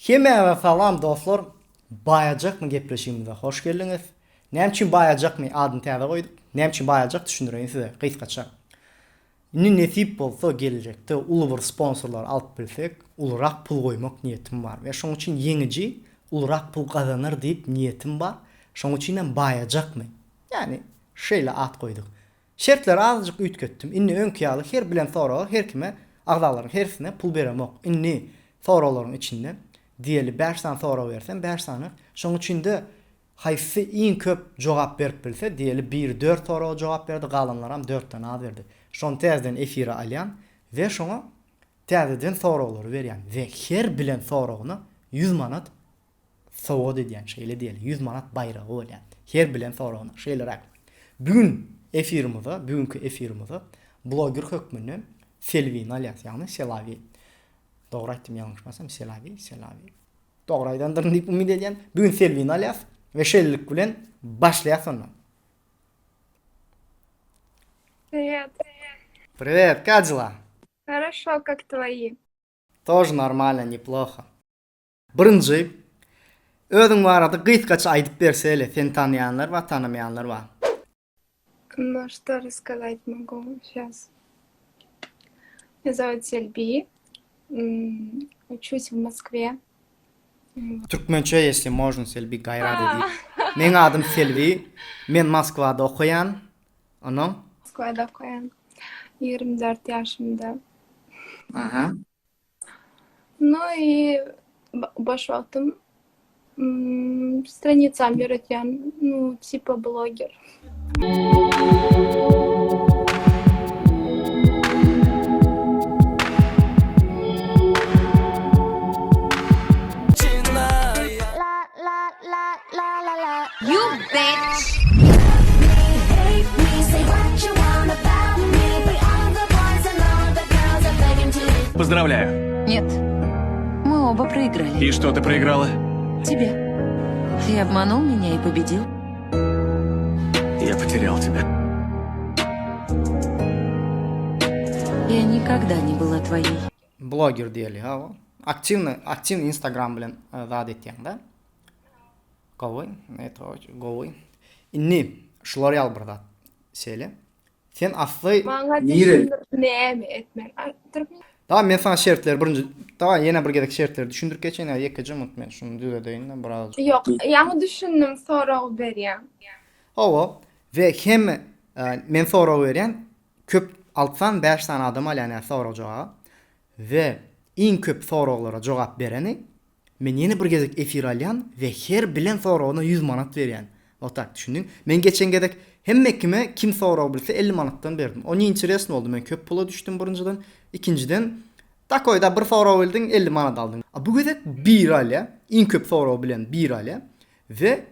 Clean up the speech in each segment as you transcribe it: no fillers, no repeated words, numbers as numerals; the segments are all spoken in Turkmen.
Hemeye salam dostlar. Bayacak mı gepreşimimize hoş geldiniz. Nem için bayacak mı adını tebe koyduk. Nem için bayacak düşündüreyim size kıyskaça. Ne nesip bolsa gelecekte ulu bir sponsorlar alıp bilsek ulurak pul koymak niyetim var. Ve şonun için yenici ulurak pul kazanır deyip niyetim var. Şonun için bayacak mı? Yani şeyle at koyduk. Şertleri azıcık ütköttüm. İnni ön kiyalı her bilen sonra her kime ağdaların hersine pul beremok. İnni soruların içinde diyeli 5 tane soru versen 5 tane. Şonun için de haysi en köp cevap berip bilse diyeli 1-4 soru cevap verdi, kalanlar 4 tane az verdi. Şonu tezden efire alyan ve şonu tezden soruları veryan ve her bilen sorunu 100 manat soğudu diyen şeyle değil 100 manat bayrağı olyan her bilen sorunu şeyler. Bugün efirimize, bugünkü efirimize blogger hükmünü Selvin alyas yani Selavi. Doğru aytdım yanlışmasam Selavi. Doğru aydandır deyip umid ediyen. Bugün Selvin alyas ve şeylik bilen başlayasın. Привет. Привет, как дела? Хорошо, как твои? Тоже нормально, неплохо. Birinci, özün barada gıytkaça aydıp berseyle sen tanıyanlar var, tanımayanlar var. Ну, что рассказать могу сейчас? Меня зовут Сельби. Учусь в Москве. Türkmençe если можно Selvi gayrat edip. Men adım Selvi. Men Moskvada okuyan. Onun. Москвада okuyan. 24 yaşımda. Aha. Ну и boş vaktim страницам yürüten, ну, типа блогер. You bitch! Поздравляю. Нет, мы оба проиграли. И что ты проиграла? Тебе. Ты обманул меня и победил. Я потерял тебя. Я никогда не была твоей. Blogger diyeli ha o. Aktiv Instagram bilen zat etyen da. Govoy, govoy. Inni şular yal burada sele. Sen aslı Bana nire. ne mi etmen? Tamam men sana şertler birinci. Tamam yine bir gedek şertler düşündürüp geçen ya yekece unutmayın. Şunu düze deyin biraz. Yok, yani düşündüm sonra vereyim. O ve hem men soru veren köp altsan 5 tane adam alana soracağı ve en köp sorulara cevap vereni men yeni bir gezek efir alyan ve her bilen soruna 100 manat veren. O tak düşündün. Men geçen gedek hem kime kim soru bilse 50 manattan verdim. Onun interesin oldu. Men köp pula düştüm birinciden. İkinciden takoyda bir soru bildin 50 manat aldın. Bu gedek bir alya, en köp soru bilen bir alya ve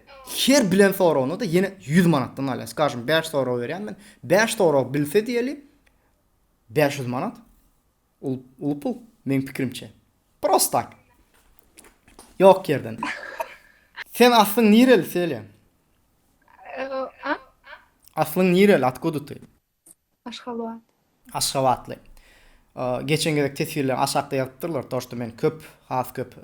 her bilen sorunu da yine 100 manattan alyas. Karşım 5 soru veren ben 5 soru bilse diyeli 500 manat. Ulu pul men fikrimçe. Prostak. Yok yerden. Sen aslın nireli söyle. А? Aslın nireli откуда ты? Aşkabat. Aşgabatlı. Geçen gedek tesirler aşağıda yaptırlar. Toştu men köp, has köp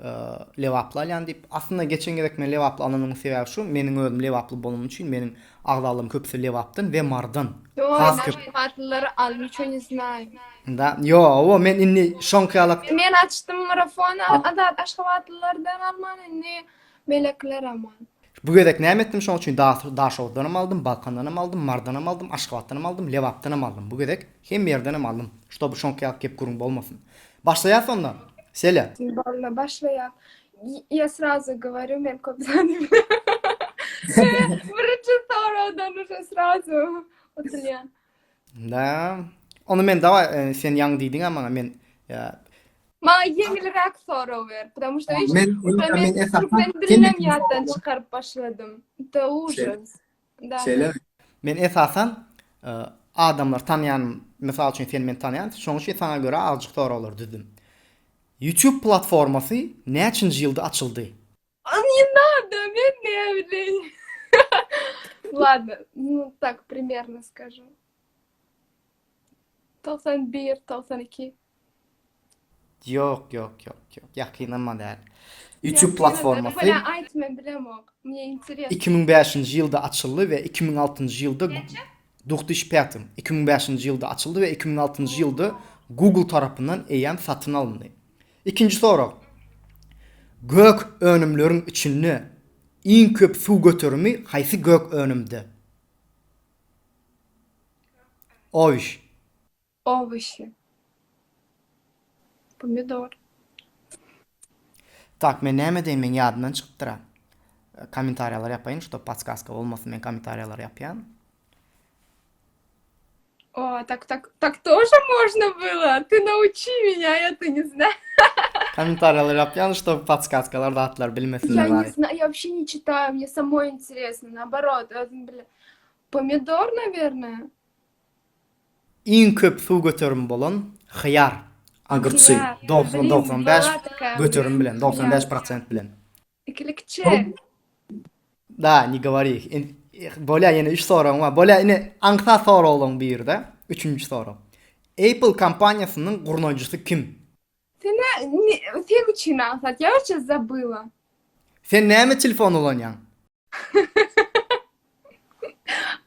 levaplı alyan deyip. Aslında geçen gedek men levaplı ananımın sebebi şu. Menin özüm levaplı bolum için menin ağdalım köpsü levaptın ve mardan. Ой, Has наши köp. партнеры, а ничего не знаю. Da, yo, o men inni şonkayalak. Men açtım marafonu, adat aşkabatlılardan alman, ne melekler aman. Bu gedek näme etdim şoň üçin Daşowdanam aldım, Balkandanam aldım, Mardanam aldım, Aşgabatdanam aldım, Lewapdanam aldım. Bu gedek hem yerdenam aldım. Şoňa bu şonkayalak gep gurun bolmasın. Başlaýas ondan. Sele. Символьно başlayak. Я сразу говорю, men көп знаю. Birinci sorudan уже сразу отылyan. Da. Onu men dava sen ýaňy diýdiň ama men Bana yenilerek soru ver. Потому что hiç Men ben dinlemiyattan çıkarıp başladım. Это ужас. Да. Şeyler men esasan adamlar tanıyan, mesela üçin sen men tanıyan, şoň üçin sana göre azjyk soralar düzdüm. YouTube platforması näçinji ýylda açyldy? Не надо, мен не bileyim. Ладно, ну так примерно скажу. 91, 92. Yok. Yakınama değil. YouTube platforması Böyle aytma bilemok. Мне интересно. 2005 yılda açıldı ve 2006 yılda 2005 yılda açıldı ve 2006 yılda Google tarafından eýen satın alındı. İkinci soru. Gök önümlerin içinde en köp su götürümü haýsy gök önümde? Oýş. Овощи. Помидор. Tak, men näme diýen men ýadymdan çykypdyra. Kommentariýalar ýapaýyn, şo podskaska bolmasyn men kommentariýalar ýapýan. О, так тоже можно было. Ты научи меня, я это не знаю. Kommentariýalar ýapýan, şo podskaskalar datlar bilmesinler. Я не знаю, я вообще не читаю, мне самой интересно. Наоборот, помидор, наверное. En köp su götürüm bolan xiyar. Agırçy. Xiyar. 90-95 Была такая, götürüm bilen, блин, 95% bilen. Ikilikçe. Da, ni говори. Bolä ýene 3 sorum var. Bolä ine aňsa soruldyň bir de. 3-nji soru. Apple kompaniýasynyň gurnaýjysy kim? Ты учи нас, я сейчас забыла. Sen näme telefon ulanýan?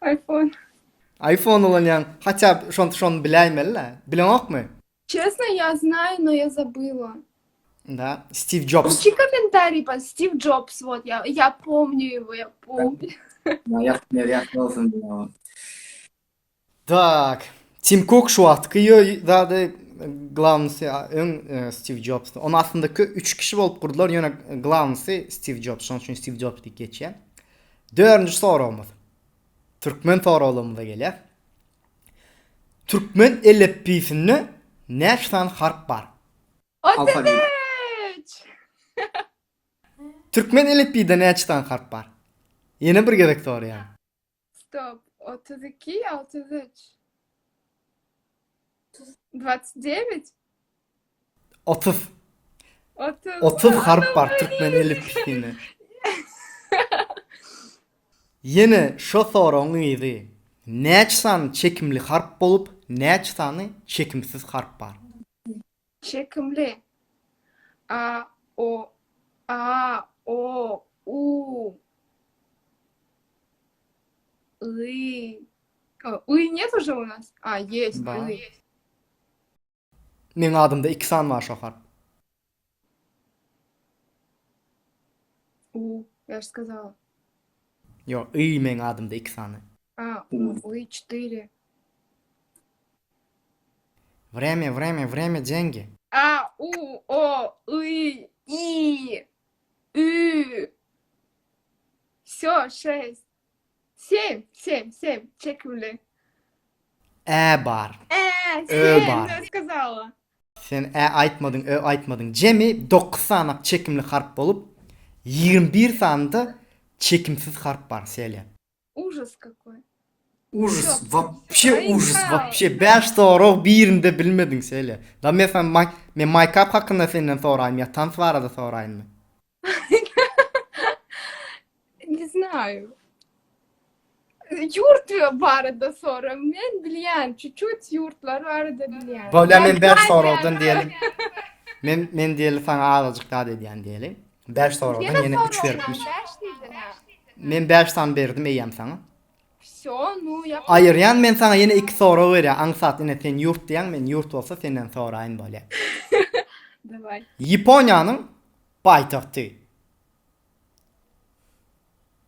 iPhone. iPhone ulanýan. Haça şonu biläýmeli. Bilenokmy? Честно, я знаю, но я забыла. Да, Steve Jobs. Учи комментарий по Стив Джобс, вот, я помню его, я помню. Так. Tim Cook şu atkyýy, zady glawnsy Steve Jobs. Onu aslında 3 kişi bolup kurdular. Ýöne glawnsy Steve Jobs. Şoň üçin Steve Jobs diýip geçýär. 4-nji sorumuz. Türkmen sorulymyza gelýär. Türkmen elbisinde näçe harp bar? 33! Türkmen elbisinde näçe harp bar? Ýene bir gerek soru ýa. Стоп, 32, а 33? 29? 30. 30. 30 harp bar Türkmen elbisinde. Ýene şo soruň ýygy. Näçe çekimli harp bolup, näçe çekimsiz harp bar? Çekimli. А, О, У. И. И нет уже у нас? А, есть. Да. И. Meň adymda 2 san bar şo harp. У. Я же сказала. Yo, meň adymda 2 sany. А, И 4. Время, деньги. А, У, О, И, Ü. Все, 6. 7. Çekimli. Bar. 7, бар. я сказала. Sen aýtmadың, aýtmadың. Jemi 9 sanak çekimli harp bolup 21 sanda çekimsiz harp bar Selya. Ужас какой. Ужас, Yok. вообще Ay, ужас, sağ ol. вообще 5 soru birinde bilmedin Selya. Da men make-up hakkında senden soraýym, ya tan barada soraýym. Не знаю. Yurt barada sonra. Men bilýän, çuçut yurtlar barada bilýän. Bolä men 5 Belgrad sorudan yani. diýelim. Men diýeli sana azajyk da edýän diýelim. 5 sorudan ýene 3 beripmiş. Men 5 san berdim eýem sana. Всё, ну я... Aýyrýan men sana ýene 2 soru berýär. Aňsat ine sen yurt diýen, men yurt bolsa senden soraýyn bolýar. Давай. Yaponyanyň paýtagty.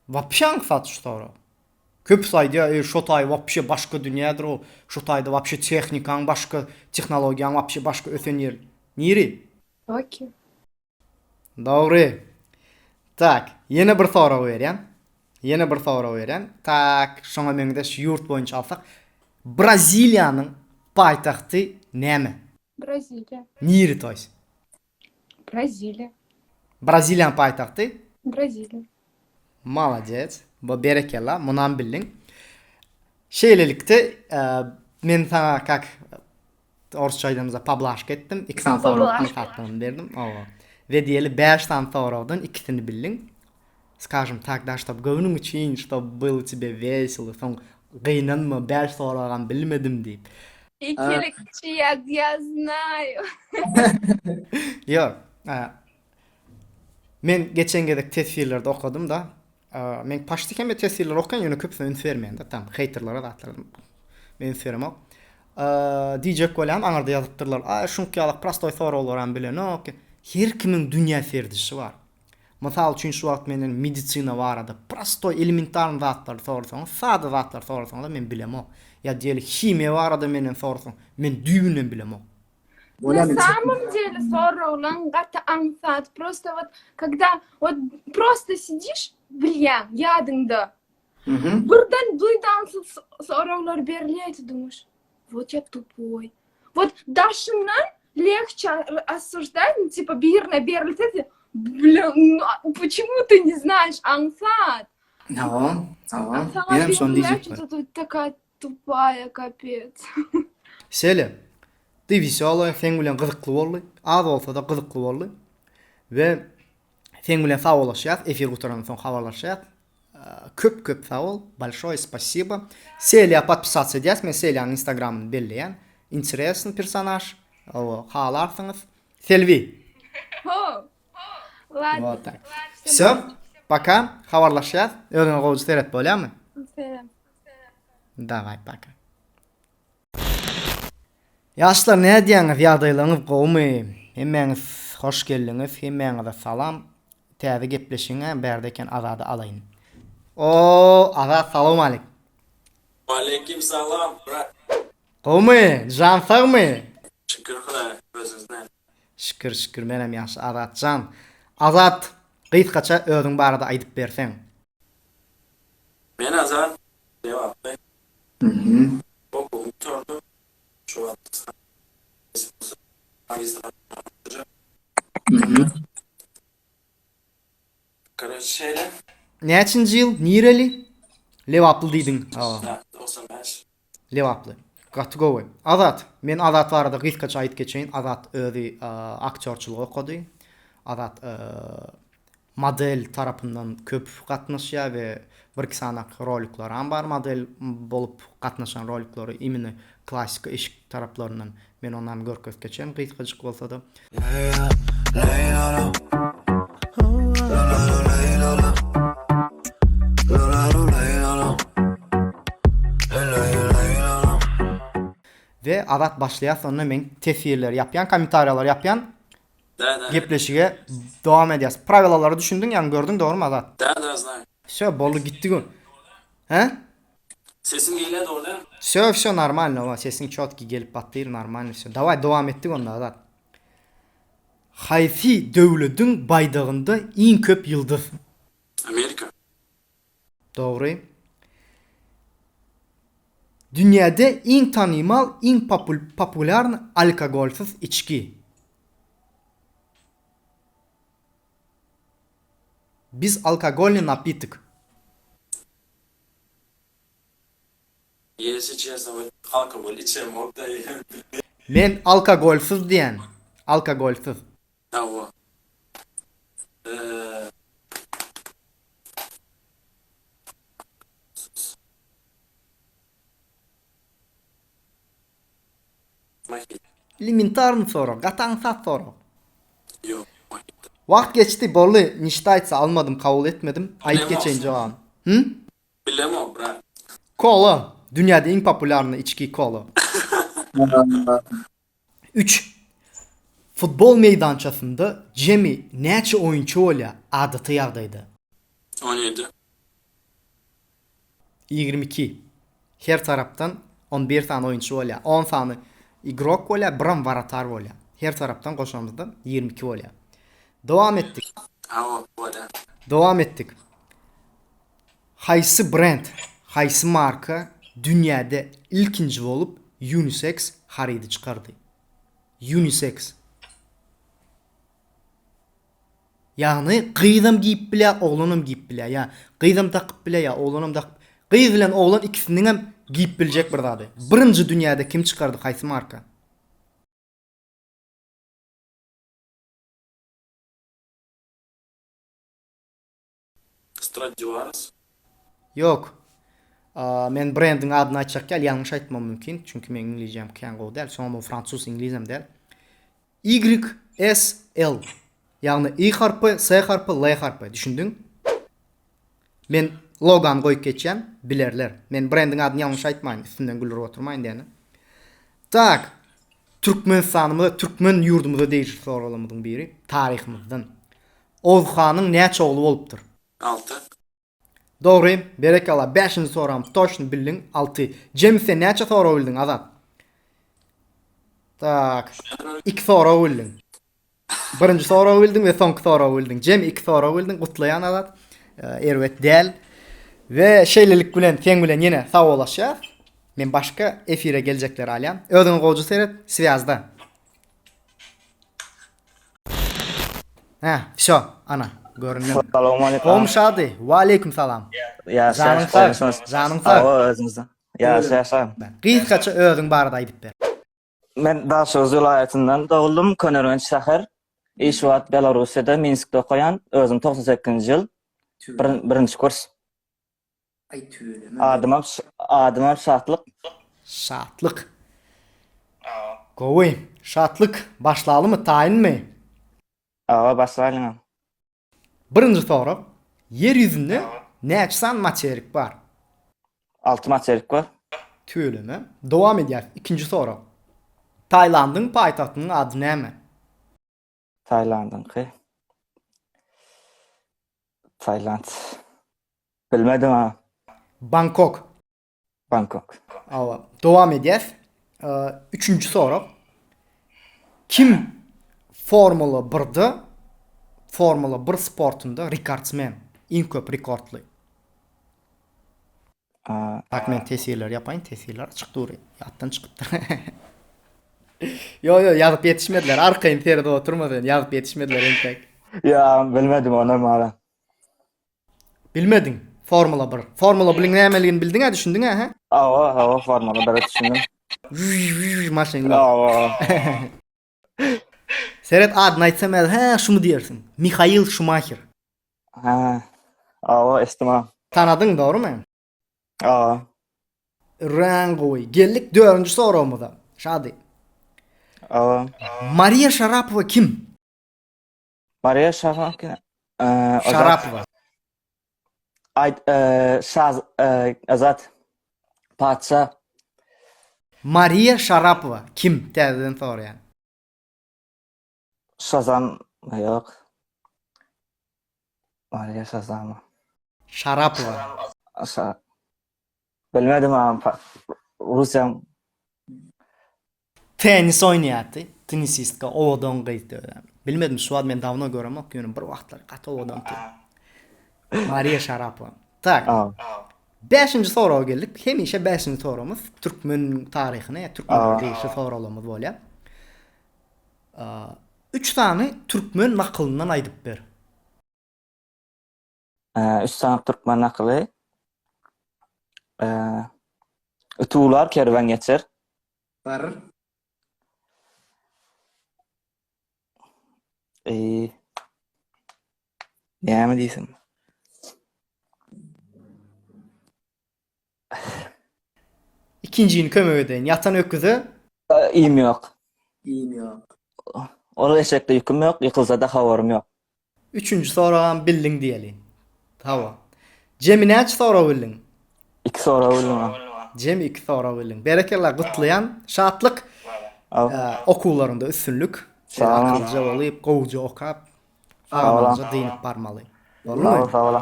Вообще aňsat şu soru. Köp saýdy, şo taý вообще başga dünýädir o. Şo taýda вообще техникаň, başga tehnologiýaň, вообще başga ösen ýer. Niri? Окей. Dogry. Tak, ýene bir soru berýän. Tak, şoňa meňde şu yurt boýunça alsak, Braziliýanyň paýtagty näme? Бразилия. Niri toýs? Бразилия. Braziliýanyň paýtagty? Бразилия. Malades. Bu berekella, munan bildin. Şeylelikte men sana kak Orsça aýdymyza pablaşk etdim. 2 san sorudan katlanım berdim. Ve diýeli 5 san sorudan 2-sini bildin. Скажем так, да, чтобы göwnüň üçin, чтобы было тебе весело, soň gynanma 5 soragan bilmedim diýip. İkilikçi я знаю. Yok. Men geçen gedek tesirlerde okudum da men paştık hem tesirler okuyan yönü köp üns vermeyen da tam haterlara da atlardım. Men üns verem o. Diyecek bolam anarda yazıptırlar. Şunki alık prostoy sorular bilen o ki her kimin dünya serdişi var. Misal üçün şu wagt menen medisina barada prostoy elementar zatlar sorsaň, sada zatlar sorsaň da men bilem o. Ya diýeli himiýa barada menen sorsaň, men düýbünden bilem o. На самом деле соруулан гата аңсат. Просто вот когда вот просто сидишь, блин, ядыңда. Бурдан дуйдан соруулар берилет, думаешь, вот я тупой. Вот дашымнан легче осуждать, ну, типа бирна берилет. Блин, почему ты не знаешь аңсат? Tamam. Аңсат Benim son берилет, diyecek var. что ты такая тупая, капец. Sele. Divisyola sen bilen gyzykly boldy. Az bolsa da gyzykly boldy. Ve sen bilen sağ olaşýas, efir gutarandan soň habarlaşýas. Köp sağ ol. Большое спасибо. Selya подписаться edýäs. Men Selyanyň Instagramyny belleýän. Интересный персонаж. O halarsınız. Selvi. О, ладно. Вот так. Всё. Пока. Habarlaşýas. Öňe gowy seret bolýarmy? Selam. Давай, пока. Yaşlar ne diýäňiz ýagdaýlaryňyz gowmy? Hemmeňiz hoş geldiňiz. Hemmeňize salam. Täze gepleşiňe bärdeken azady alaýyn. O, azad salam aleyk. Aleyküm salam. Gowmy? Jansagmy? Şükür Hudaýa özüňizden. Şükür menem ýaşy Azatjan. Azat, gysgaça özüň barada aýdyp berseň. Men azan cevap ver. Okum tordu. Şu wagtda. Korоче şeyler. Näçinji ýyl? Nireli? Lewaply diýdiň. 95. Lewaply. Gatgowy. Azat, men Azat barada gysgaça aýdyp geçeýin. Azat özü aktyorçylyk okudy. Azat model tarapyndan köp gatnaşýar we bir sanak rolikler bar model bolup gatnaşan rolikleri imini klassik eşik taraplarından men ondan görkezip geçen gysgaçyk bolsa da. Ve Azat başlaýar sonra men tesirler yapýan, kommentariýalar yapýan Da. gepleşige dowam edýäs. Prawilalary düşündiň, ýani gördüň, dogrymy Azat? Da знаю. Всё, bolu gitdi gün. He? Sesim geldi orada. Всё нормально, ова, сесиň çotki gelip batdyr, нормально всё. Давай dowam etdik onda Azat. Haýsy döwletiň baýdygynda iň köp ýıldız? Amerika. Dogry. Dünýäde iň tanymal, iň popular alkogolsyz içki. Biz alkogolny напиток. Если честно, вот алкоголь içerim orada. Men alkogolsyz diýen. Alkogolsyz. Tamam. Mojito. Elementarny sorak, gataňsat sorak. Yok. Mojito. Wagt geçdi, bolly, nişde aýtsa almadım, kabul etmedim. Aýyp Bilemem. geçen jogam. Bilemem bra. Kola. Dünýäde iň popularny içki kola. 3. Futbol meydançasında jemi näçe oýunçy bolýar adaty ýagdaýda? 17. 22. Her tarapdan 11 sany oýunçy bolýar. 10 sany igrok bolýar, biram waratar bolýar. Her tarapdan goşamyzda 22 bolýar. Dowam etdik. Hava burada. Dowam etdik. Haýsy brend, haýsy marka dünýäde ilkinji bolup unisex harydy çykardy? Unisex. Ýagny gyzam giyip bilýär, oglanam giyip bilýär. Ya gyzam takyp bilýär, ya oglanam takyp. Gyz bilen oglan ikisiniň hem giyip biljek bir zady. Birinji dünýäde kim çykardy, haýsy marka? Stradivarius. Yok. Men brendin adyny açakken yanlış aýtmam mümkin. Çünki men İngilizcem kän gowy däl. Soňra fransuz İngilizcem däl. YSL. Yani I harpy, S harpy, L harpy. Düşündüň? Men logan goýup geçýän, bilerler. Men brendin adyny yanlış aýtmaýyn, üstünden gülür oturmaýyn diýeni. Tak. Türkmenistanymyzda, Türkmen ýurdumyzda değişik soralamyň biri, tarihimizden. Ozxanyň näçe ogly bolupdyr? 6. Doğru. Berekalla 5-nji soram toşny bildin. 6. Jemse näçe sora bildin Azat? Tak. 2 sora bildin. Birinji sora bildin we soňky sora bildin. Jem 2 sora bildin. Gutlaýan Azat. Erwet däl. We şeýlelik bilen, teň bilen ýene sag bolaşýar. Men başka efire gelecekler alyan. Ödün goýuju seyret, Svязda. Всё, ana, görünüm. Assalamu alaikum. Komşady, wa aleykum salam. Ya Canın sen sağ, canın sağ. özünüzden. Ya sen. Gysgaça ödün barada aýdyp ber. Men Daşoz vilayetinden doğuldum. Konervenç şäher. Iş wagt Belarusyada Minskde okuyan. Özüm 98-nji ýyl. Birinji kurs. Adymam şatlyk. Şatlyk. Gowy, şatlyk başlalymy, taýynmy? Başlaýan. Birinji soru. Yer ýüzünde näçe san materik bar? 6 materik var. Tüýleme. Dowam edýär. İkinji soru. Taýlandyň paýtagtynyň ady näme? Tayland. Bilmedim ha. Bangkok. Bangkok. Awa. Dowam edýär. Üçüncü soru. Kim Formula 1'de Formula 1 sportunda rekordsmen? En köp rekordly. Bak men tesirler yapayn, tesirler açık duruyor. Yattan çıkıptır. Yo yazıp yetişmediler. Arkayın teride oturmadan yazıp yetişmediler entek. Ya bilmedim onu mala. Bilmedin. Formula 1. Formula 1'in nämeligini bildin ha, düşündün ha? Formula 1'e düşündüm. Maşallah. Seret adını aýtsam, şunu diýersin. Michael Schumacher. Estimam. Tanadın doğrumu? Rangoy. Geldik 4-nji sorumyza. Şady. Maria Sharapova kim? Maria Sharapova. Sharapova. Azat. Paça. Maria Sharapova kim? Täzeden soraýan. Shazam yok. Maria Shazam. Sharapova. Bilmedim ha. Rusya. Tenis oynayatdy. Tenisistka owadan gyýdy. Bilmedim, şu ad men dawno göremok, ýöne bir wagtlar gat owadan. Maria Sharapova. Tak. 5-nji soraga geldik. Hemişe 5-nji sorumuz Türkmen tarihine, Türkmen değişik soralarymız bolýar. 3 tane Türkmen nakılından aýdyp ber. 3 tane Türkmen nakılı. Utular kervan geçer. Var. Ne mi diyorsun? İkincini kömek edeyin. Yatan öküzü. İyim yok. Orada eşekte yüküm yok. Yıkılsa da havarım yok. 3-nji soragan bildin diýeli. Tawa. Jemi näçe sora bildin? 2 soru bildim. Jemi 2 sora bildin. Berekeler gutlayan, şatlyk. Okularında üstünlük. Akılca bolyp, gowja okap. Sağlamca diýip barmaly. Bolmaly. Sağ ol.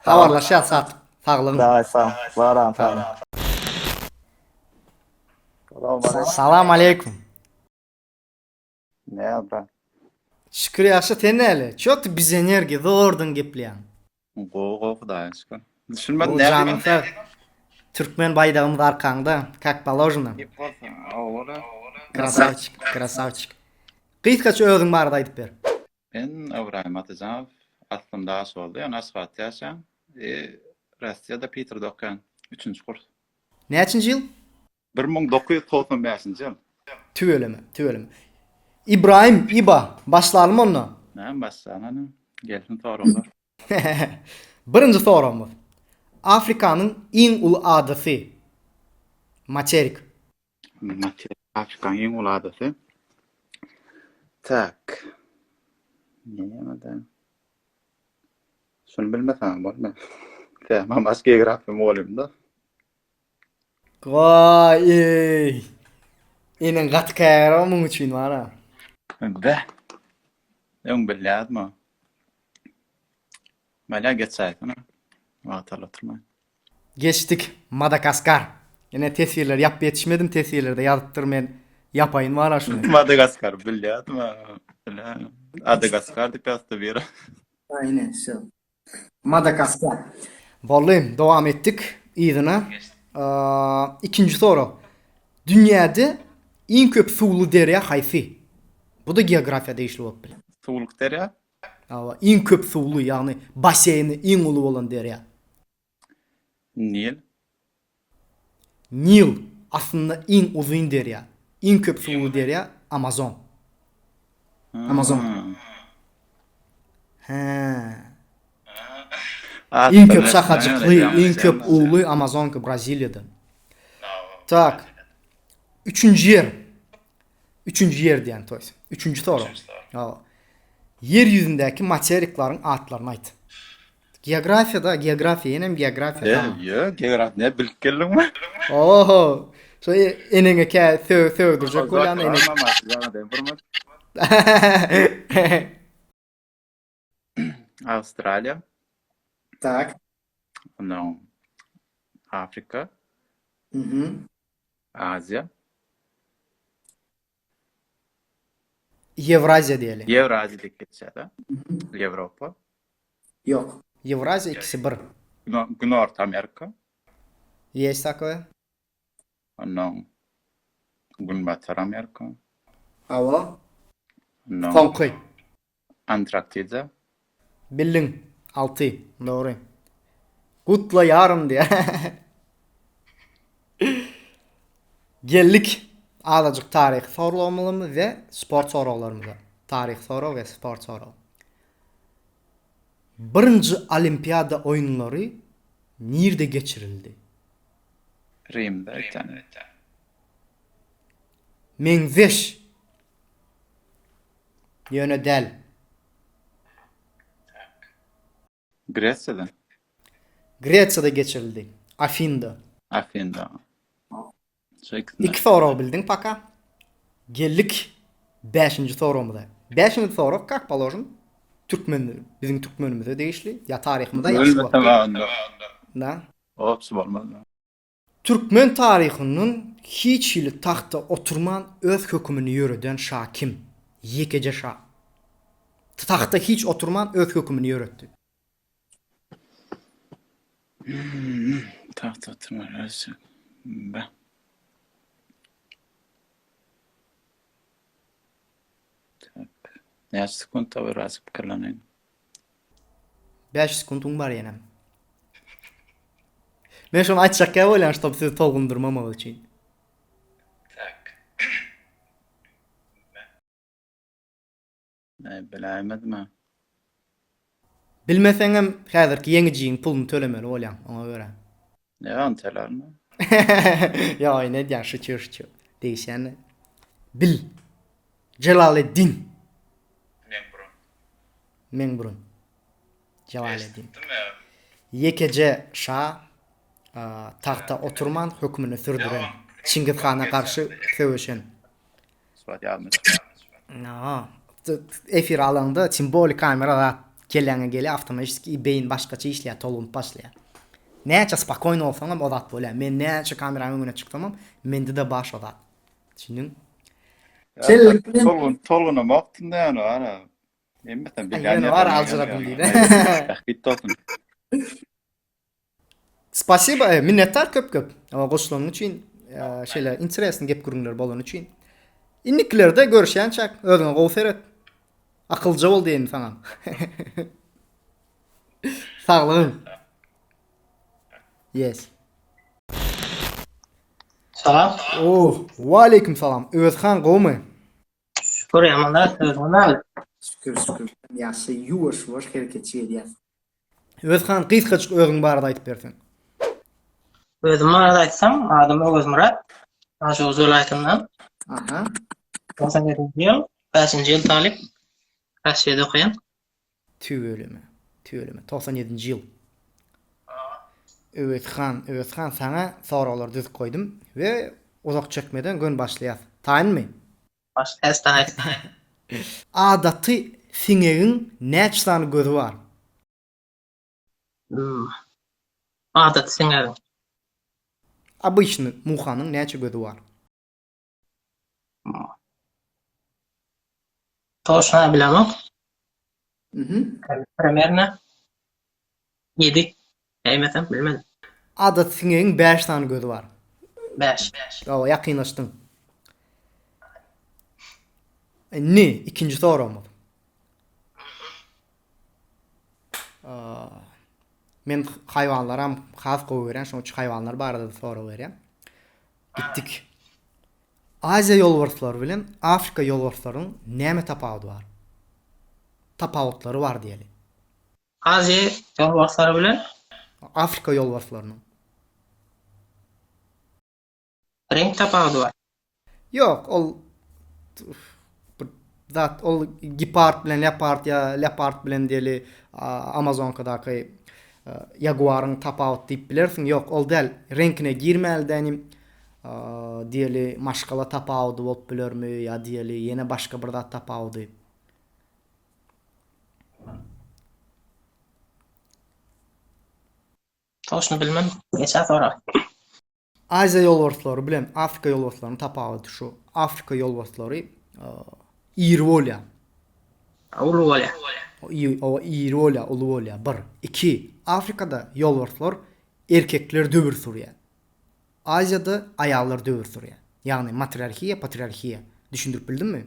Habarlaşýar sat. Saglygyň. Sağ ol. Baram. Salam aleykum. Ne yapar? Şükür ýaşa teneli. Çok biz energi zordan geplýän. Hudaýa şükür. Düşünmedim näme? Türkmen baýdagymyz arkaňda. Kak положено. Krasavчик. Gysgaça özüň barada aýdyp ber. Ben Ibrahim Atyjanov, aslym daş boldy, ýa Aşgabat ýaşaýan. Russiýada Peterde okuyan 3-nji kurs. Näçinji ýyl? 1995-nji ýyl. Tüveleme. İbrahim İba. Başlayalım onu. Näme başlanan? Gelsin sorular. Birinci sorumuz. Afrikanyň iň uly adasy. Materik. Afrikanyň iň uly adasy. Tak. Näme? Şunu bilmesem bolma. Tamam, az geografiýa bolýum da. Vay ey. Inen gatkara muň üçin wara. Be. Ýöň bilýärmi? Bala geçsäýtmi? Wagtala oturmaýyn. Geçtik Madagaskar. Yine tesirler yap yetişmedim tesirlerde yazıttır men yapayın wara şunu. Madagaskar bilýärmi? Madagaskar diýip ýazdy bir. Aynen şu. Madagaskar. Bollym, dowam etdik. Ýygyna. İkinci soru. Dünyada en köp suwly derya haýsy? Bu da geografiýada işli bolup bilen. Suwluk derya? Awa, en köp suwly, ýagny baseyni en uly bolan derya. Nil. Nil aslında en uzun derya. En köp suwly derya Amazon. Amazon. Ha. En köp şahacykly, en köp uly Amazon ki Braziliýada. Tak. Üçüncü yer. Üçüncü yer diýen toýsa. Üçüncü soru. Awa. Yer ýüzündäki materiklaryň atlaryny aýt. Geografiýada, geografiýa, enem geografiýa. Ýa, geograf ne bilip geldingmi? Oho. So enenge kä söwdürjek bolan enek. Avustralya, Tak. ondan Afrika, Azya, Евразия diýeli. Ýewraziýa diýip geçýär. Ýewropa, Yok. Евразия ikisi bir. North Amerika, Есть такое? ondan Günbatı Amerika, Ava. ondan Konky. Antarktida, Bildin. 6. Doğru. Kutla yarım diye. Geldik. Azıcık tarih sorularımız ve spor sorularımıza. Tarih soru ve spor soru. Birinci Olimpiyada oyunları nerede geçirildi? Rim'de bir tane. Menveş. Yönedel. Gresya'da, Greçya'da geçirildi. Afin'da. Afin'da. İki soru bildin paka. Geldik 5. sorumuza. 5. soru kak положен Türkmen, bizim Türkmenimize değişli. Ya tarihimizde yaşlı var. Tamam. Da. Hopsi bolmaz. Türkmen tarihinin hiç ili tahta oturman öz hükmünü yürüden şah kim? Yekece şah. Tahta hiç oturman öz hükmünü yürüttü. Tahta oturma arası. Be. Ne sekund var razı pikirleneyim. 5 sekundun var yenem. Ben şunu açacak ya öyle işte sizi tolgundurmamak için. Ne bilemedim ha. Bilmeseňem häzirki ýeňijiň pulunu tölemeli bolýan ona göre. Ne anteler mi? Ya ne diýär şıçır. Değişen. Bil. Celaleddin. Menbrun. Celaleddin. Yekece şah tahta oturman hükmünü sürdüren. Çingiz Han'a karşı söwüşen. Suat yazmış. No. Efir alanda simbolik kamerada gelene gele avtomatik beyin başkaça işleýär, tolunup başlaýar. Näçe spakoyny bolsaňam odat bolýar. Men näçe kameranyň öňüne çykdymam, mende de baş odat. Düşündün? Tolguna maqtında yani ara. Emmeten bir Yani var alcıradım diýdi. Bitti olsun. Spasiba, minnettar köp. Ama goşularyň üçin, şeýle interesli gep gürünler bolan üçin. İnniklerde görüşen çak, özüňe gowser et. Akılca bol diýen saňa. Sağlığın. Yes. Salam. Oh, wa aleyküm salam. Özhan gowmy? Şükür yamanlar, özgürler. Şükür. Ýaşy ýuwaş hareket edýär. Özhan gysgaçyk özüň barada aýdyp bersen. Özüm arada aytsam, adım Ögöz Murat. Aşoğuz vilayatından. Aha. 97-nji ýyl, 5-nji ýyl talip. Rassiýada okuyan. Tüwelimi. 97-nji ýyl. Öwethan sana soralar düzüp koydum ve uzak çekmeden gün başlayat. Taýynmy? Başka ayt. Adaty siňegiň näçe sany gözü bar? Adat siňerim. Обычный muhanyň näçe gözü bar? Toşna bilemok. Примерно 7. Eýmetem bilmedim. Adaty siňegiň 5 sany gözü bar. 5. O ýakynlaşdyň. Ne? İkinci sorum. Men hayvanlaram has goýberän, şoň üçin hayvanlar barada da soru berýär. Bitdik. Aziýa ýolbarslary bilen Afrika ýolbarslarynyň näme tapawuty bar? Tapawutlary bar diýeli. Aziýa ýolbarslary bilen Afrika ýolbarslarynyň. renk tapawuty bar. Ýok, ol zat ol gepard bilen leopard ya leopard bilen diýeli Amazonkadaky jaguaryň tapawut diýip bilersiň. Ýok, ol del renkine girmäli denim diýeli maşgala tapawuty bolup bilermi ya diýeli ýene başga bir zat tapawuty. Toşna bilmem. Geçä sora. Aziýa ýolbarslary bilen Afrika ýolbarslarynyň tapawuty şu. Afrika ýolbarslary iri bolýar. Ulu bolýar. O iri bolýar, ulu bolýar. 1. 2. Afrikada ýolbarslar erkekler döwür sürýär. Aziýada aýallar döwür sürýär. Ýagny matriarhiýa, patriarhiýa. Düşündirip bildinmi?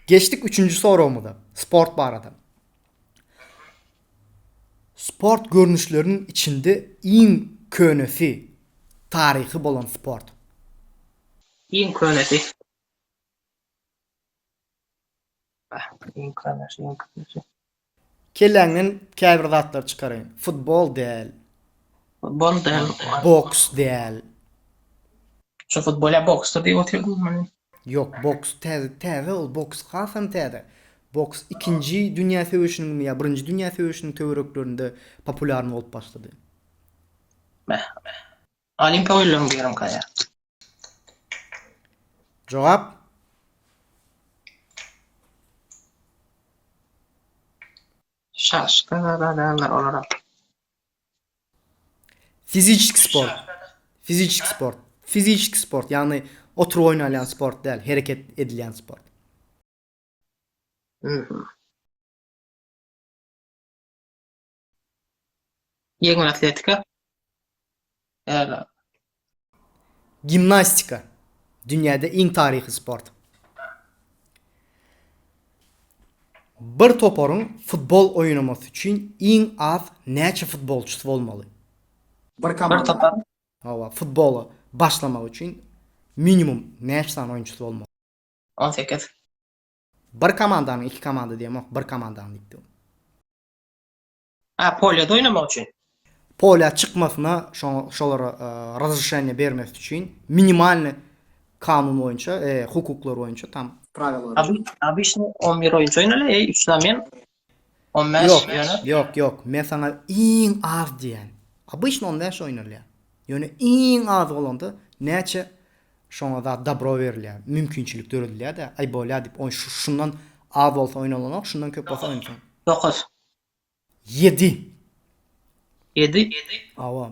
Geçtik 3-nji sorumuza. Sport barada. Sport görnüşlerinin içinde iň könesi, tarihi bolan sport. Iň könesi. Iň könesi. Kelläňden käbir zatlar çykaraýyn. Futbol däl, Futbol da. boks däl. Şu futbolya boksda diýip oturdım. Yok, boks täze ol boks hasam täze. Boks 2-nji dünýä söwüşiniň ýa 1-nji dünýä söwüşiniň töwereklerinde populyar bolup başlady. Olimpiya oýunlaryny diýerim kaya. Jogap Şaşkınlar olarak. fizikik sport. Fizikik sport, ýagny oturup oýnalýan sport däl, hereket edilýän sport. Yeňil atletika. Ýa Gimnastika. Dünýäde iň taryhy sport. Bir toparyň futbol oýnamasy üçin iň az näçe futbolçysy bolmaly? bir topar. Hawa, futbolu başlamak üçin minimum näçe san oýunçysy bolmaly? 18. Bir komandanyň, iki komanda diýmek, bir komandanyň diýdi. Polyoda oynamak üçin. Polya çykmasyna şolara razрешение bermek üçin minimalny kanun boýunça, hukuklar boýunça tam prawalalar. Обычно 11 oyuncu oynarlar, 3 men 15 ýöne. Yok. Men sana iň az diýen. Обычно 15 oynarlar. Ýöne iň az bolanda näçe şoňa da dobro berilýär, mümkinçilik döredilýär de, ay bolýar diýip şundan az bolsa oýnalanok, şundan köp bolsa oýnasan. 9. 7. 7. Awa,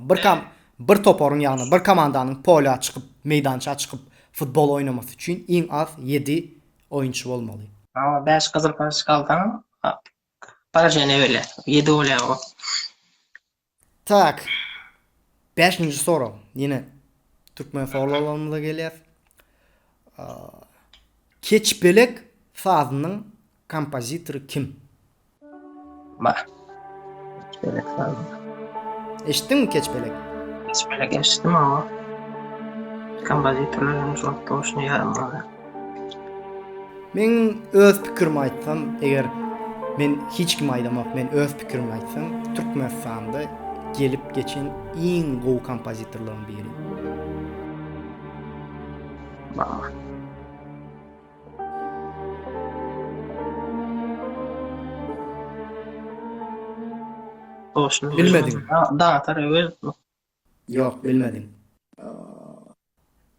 bir toparyň ýagny bir komandanyň polya çykyp, meýdança çykyp futbol oynamasy üçin iň az 7 oýunçy bolmaly. Ama 5 kızıl karşı kaldan parajene öyle. 7 oluyor o. Tak. 5-nji soru. Ýene türkmen sorularymyza gelýär. Keçbelek sazynyň kompozitory kim? Bak. Şöyle kaldı. Eşitdiňmi keçbelek? Hiç böyle geçtim ama. Kompozitörlerin çok hoşuna yaramadı. Men öz pikirimi aýtsam, eger men hiç kim aýdamak, men öz pikirimi aýtsam, Türkmenistanda gelip geçen en gowy kompozitorlaryň biri. Bak. Boşuna. Bilmedim. Dağıtar öyle. Yok, bilmedim.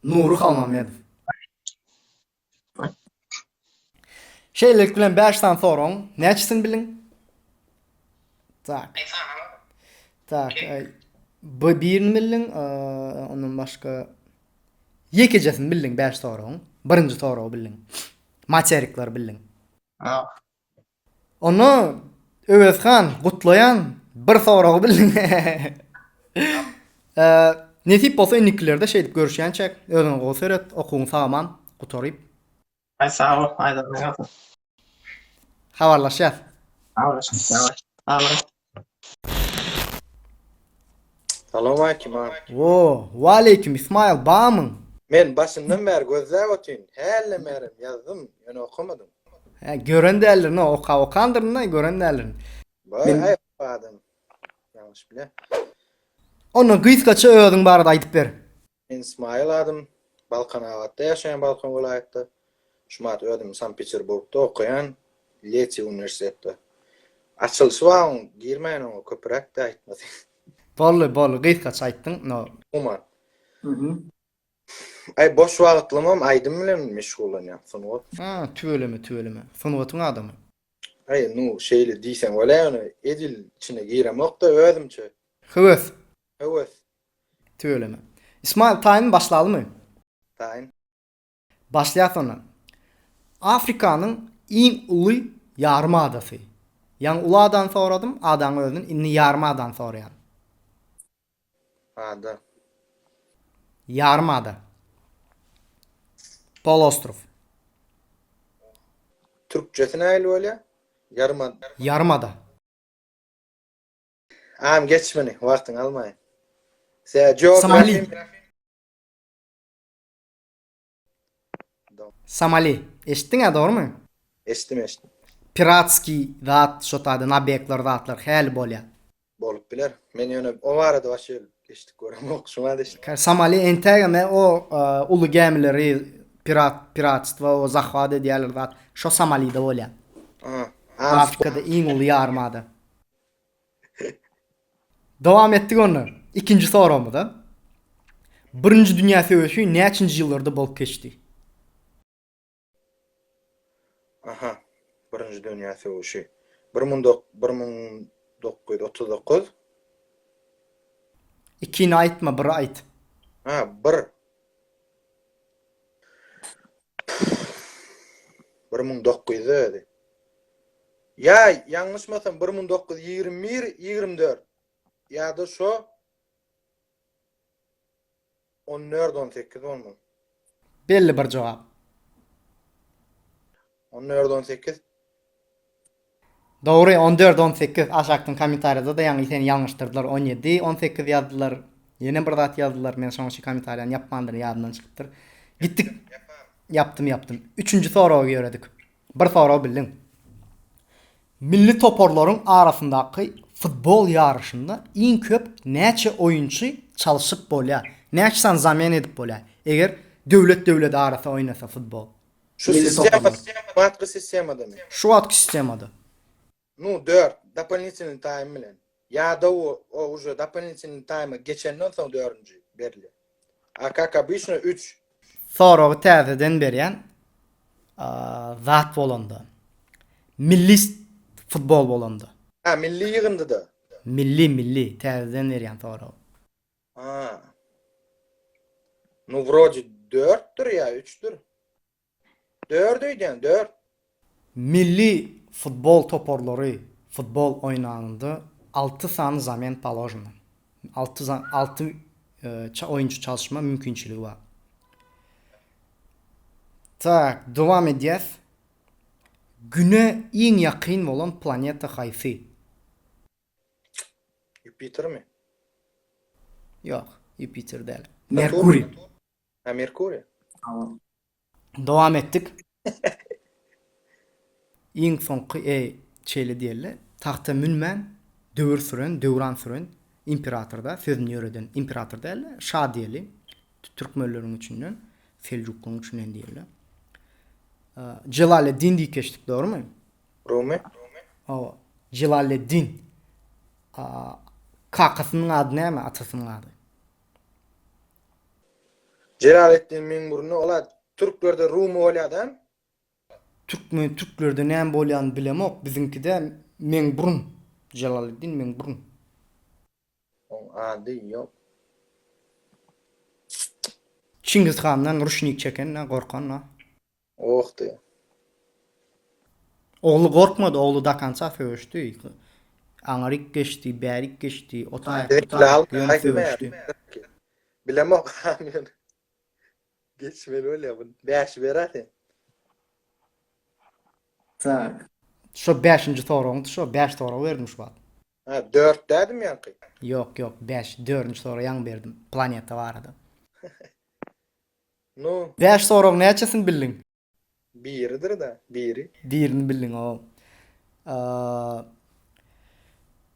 Nuru Halmamedov. Şeylik bilen 5 tane soruň. Näçesini bilin? Tak. Tak. Bu birini bilin, ondan başka yekejesini bilin 5 soruň. Birinji sorugy bilin. Materikler bilin. Ha. Onu Öweshan, Gutlayan bir sorugy bilin. Nesip bolsa innikilerde şey dip görüşýänçek, özüň goýseret, okuň saman, gutoryp Ay sağ ol. Haydi. Ne yapalım? habarlaşýar. Sağ ol. Salam aleyküm abi. Wo, wa aleyküm İsmail bamyň? Men başından beri gözläp otyn. Helle merim yazdım, ýöne okumadım. Gören dällerini okandyrna, gören dällerini. Bay adam. Yanlış bile. Onu gysgaça özüň barada aýdyp ber. Men İsmail adım. Balkan awatda ýaşaýan Balkan welaýatda. Şumat ödüm Sankt Peterburgda okuyan Leti Üniversitetde. Açılış var, girmeyen o köpürek de aýtmady. Bolly, gysgaça aýtdyň. No. Uman. Ay boş wagtlamam aýdym bilen meşgulanýar. Sunup. Ha, tüveleme. Sunuwatyň adamy. Ay nu şeýle diýsen welaýany edil içine giremokda özümçe. Höwes, Evet. tüveleme. İsmail taýym başladymy? Taýyn. Başlaýar sonra. Afrikanyň iň uly yarımadasy. Ýani uladan soradym, adam özüň inni yarımadan soraýan. Ada. Yarımada. Polostrow. Türkçesine aýly bolýar. Yarımada. Am geçmeni, wagtyň almaýyn. Sen jografi. Somali. Somali. Eşitdiňa, dogrymy? Eşitdim. Piratski zat, şotady nabekler zatlar häli bolýar. Bolup biler. Men ýöne o barada başy geçdik görem okşuma deşdik. Somali entegame o ulu gemileri piratstva o zahvat edýärler zat. Şo Somalida bolýar. Afrikada iň uly yarımada. Dowam etdik onu. İkinji sorumda. Birinji dünýä söwüşi näçinji ýyllarda bolup geçdi? Aha. Birinji dünýä söwüşi. 1939. İkini aýtma, bir aýt. Ha, bir. 1900 dedi. Ya ýalňyşmasam 1921-24. Ya da şo 14-18 bolmaly. Belli bir jogap. 14-18. Dogry 14-18 aşakdyň kommentariýada da ýani seni ýalňyşdyrdylar 17-18 ýazdylar. Ýene bir zat ýazdylar. Men şoňa kommentariýany ýapmandyr, ýadymdan çykypdyr. Gittik. Yaptım. Üçüncü soruga göredik. Bir soru bildim. Milli toporlaryň arasyndaky futbol ýarışynda iň köp näçe oýunçy çalyşyp bolýar? Näçe san zaman edip bolýar? Eger döwlet arasy oýnasa futbol. Şu sistema, matry sistemadamy. Şu wagtky sistemada. Ну, 4. Дополнительный тайм bilen. Ya da o уже дополнительный тайма geçenden soň 4-nji berilýär. A как обычно 3. Sorugy täzeden berýän zat bolandy. Milli futbol bolandy. Ha, milli ýygynda da. Milli täzeden berýän soru. Ha. Ну, вроде 4'tür ya, 3'tür. 4 öýdän, 4. Milli futbol toporlary futbol oynananda 6 sany zaman poложено. 6 oýunçy çalyşma mümkinçiligi bar. Tak, dowam edýär. Güne iň ýakyn bolan planeta haýsy? Jupiter mi? Ýok, Jupiter däl. Merkuriy. Ha, Merkuriy. Dowam etdik. Iň soňky çeýle diýerler. Tahta münmen, döwran süren imperatorda sözünü ýöreden imperator däl, şah diýeli. Türkmenleriň içinden, Selçukluň içinden diýeli. Celaleddin diýip geçdik, doğrumy? Rumi? O Celaleddin. Kakasynyň ady näme? Atasynyň ady. Celaleddin Mengburnu ola Türklerde Rumi bolýardan. Türklerde näme bolýan bilemok. Bizinkide Mengburun. Celaleddin Mengburun. O ady ýok. Çingiz Han'dan rüşnik çeken, gorkan. Oqdy. Oğlu korkmadı, oğlu da kança föüştü. Aňaryk geçti, bärik geçti, otaýak föüştü. Bilemok. Geçmeli öyle bu. 5 berati. Tak. Şo 5-nji soragyňdy, şo 5 sora berdim şu. Ha 4 dedim ýa-ni. Yok, 5, 4-nji sora ýaň berdim. Planeta barada. No, 5 soragyň näçesini bildin? biridir da, biri. Diğerini bildin o.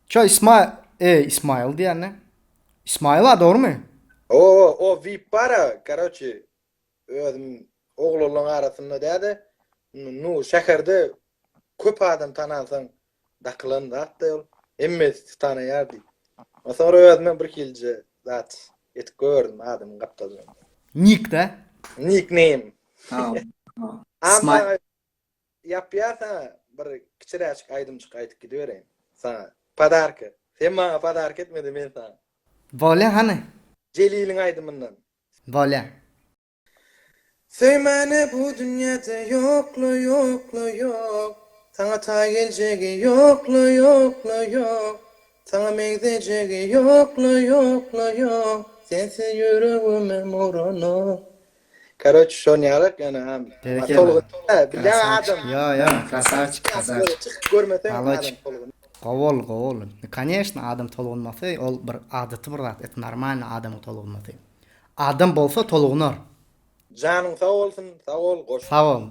Şo İsmail diýene. İsmail doğru mu? O VIP para, короче, özüm oğlullaryň arasynda dädi. Nu şäherde köp adam tanasan daklan zatdy. Emmes tanaýardy. Sonra özüme bir kilje zat et gördüm adam gapdaly. Nick de. Nickname. Ha. Ama yapýasa bir kiçiräçik aýdymçyk aýtyp gidiberem. Sana padarka. Sen bana padark etmedin men sana. Vale hani? Celil'in aydımından. Vale. Söymene bu dünyada yokla yok. Sana ta gelecegi yokla yok. Sana megdecegi yokla yok. Sensiz yüreğime morano. Короче, şon yarak yani ham. Bereke Tolgu. bak. Bilen adam. Ya. Krasavчик, krasavчик. Çıkıp görmesen Aloç. adam tolgu. Gowol. Конечно, adam tolgunmasy, ol bir adaty bir zat. Et normal adam tolgunmasy. Adam bolsa tolgunar. Canın sağ olsun, sağ ol, koş. Sağ ol.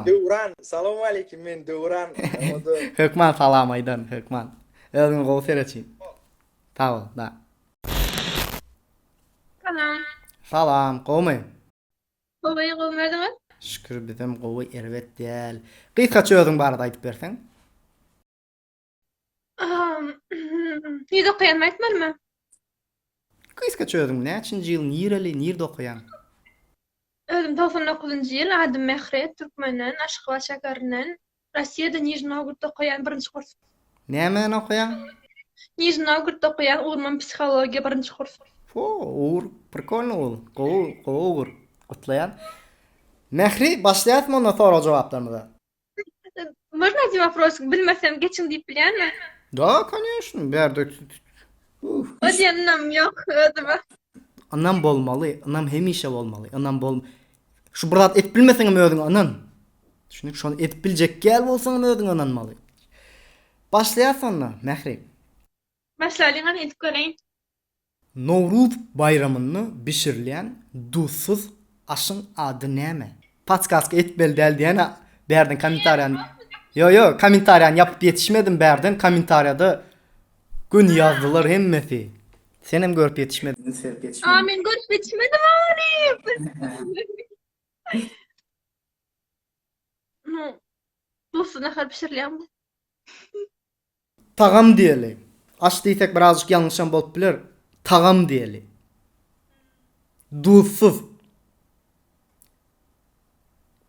Duran, salam aleyküm men Duran. Hökman salam aydan, hökman. Özüň gowy sereçi. Sağ ol, da. Salam. Salam, gowy. Babay gowmerdin? Şükür bizim gowy erwet däl. Gysgaça özüň barada aýdyp berseň. Ýüze kıyametmeli mi? Gysgaça özüň näçinji ýyl nireli, nirde okuyan? Özüm 99-njy ýyl Adym Mehret Türkmenden, Aşyk şäherden, Rossiýada Nijni Novgorodda okuyan 1-nji kurs. Näme okuyan? Nijni Novgorodda okuyan Urman psixologiýa 1-nji kurs. Uğur, prikollny ol. Uğur, kutlayan. Mehri, başlayatmy onda soraw jogaplarymyza? Можно один вопрос? Bilmesem geçin diýip bilýärmi? Da, конечно, berde. Ödýännem ýok, özüme. Anam bolmaly, anam hemişe bolmaly. Şu bir zat et bilmeseňem özüň anan. Şunu şonu et biljek gel bolsaň özüň ananmaly. Başlaýar onda, Mehri. Başlaýan etip göreýin. Nowruz bayramyny bişirilýän duzsuz aşyň ady näme? Podkastga et beldäl diýene berden kommentariýan. Yo, kommentariýan ýapyp ýetişmedim berden kommentariýada gün ýazdylar hemmesi. Senem görüp ýetişmedin. Men görüp ýetişmedim arif. Duzsuz nähar pişirilýän? Tagam diýeli. Aş diýsek birazjyk ýalňyşam bolup biler. Tagam diýeli. Duzsuz.